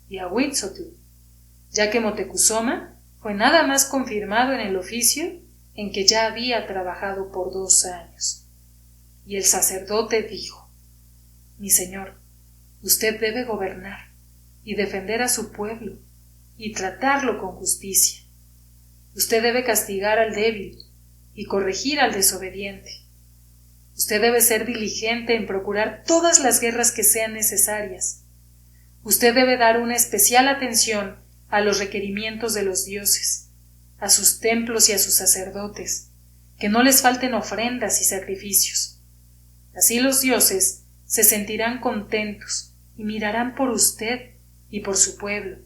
y Ahuitzotl, ya que Moctezuma fue nada más confirmado en el oficio en que ya había trabajado por 2 años. Y el sacerdote dijo: Mi señor, usted debe gobernar y defender a su pueblo y tratarlo con justicia. Usted debe castigar al débil y corregir al desobediente. Usted debe ser diligente en procurar todas las guerras que sean necesarias. Usted debe dar una especial atención a los requerimientos de los dioses, a sus templos y a sus sacerdotes, que no les falten ofrendas y sacrificios. Así los dioses se sentirán contentos y mirarán por usted y por su pueblo,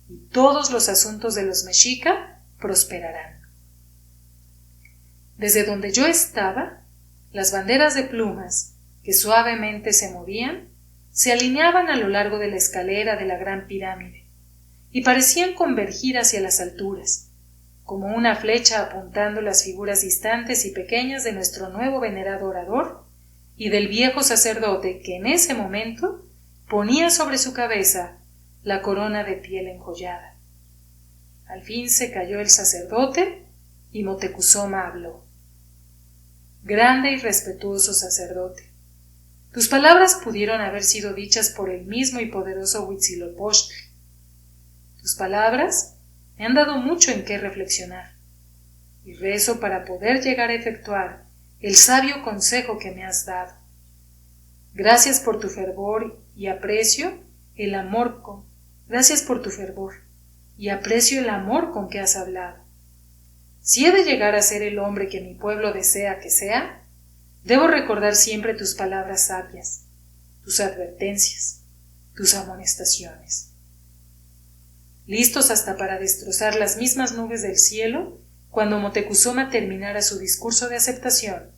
y todos los asuntos de los mexica prosperarán. Desde donde yo estaba, las banderas de plumas, que suavemente se movían, se alineaban a lo largo de la escalera de la gran pirámide y parecían convergir hacia las alturas, como una flecha apuntando las figuras distantes y pequeñas de nuestro nuevo venerado orador y del viejo sacerdote que en ese momento ponía sobre su cabeza la corona de piel enjollada. Al fin se calló el sacerdote y Moctezuma habló. Grande y respetuoso sacerdote, tus palabras pudieron haber sido dichas por el mismo y poderoso Huitzilopochtli. Tus palabras me han dado mucho en qué reflexionar, y rezo para poder llegar a efectuar el sabio consejo que me has dado. Gracias por tu fervor y aprecio el amor con que has hablado. Si he de llegar a ser el hombre que mi pueblo desea que sea, debo recordar siempre tus palabras sabias, tus advertencias, tus amonestaciones. Listos hasta para destrozar las mismas nubes del cielo, cuando Moctezuma terminara su discurso de aceptación,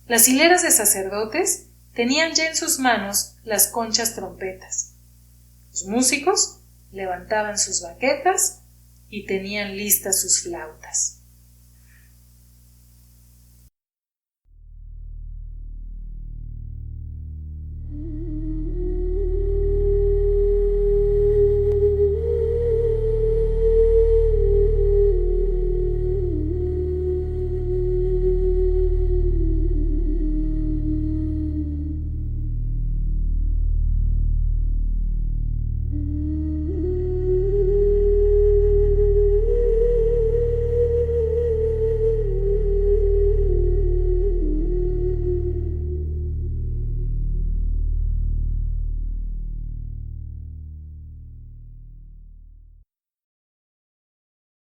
las hileras de sacerdotes tenían ya en sus manos las conchas trompetas. Los músicos levantaban sus baquetas y tenían listas sus flautas.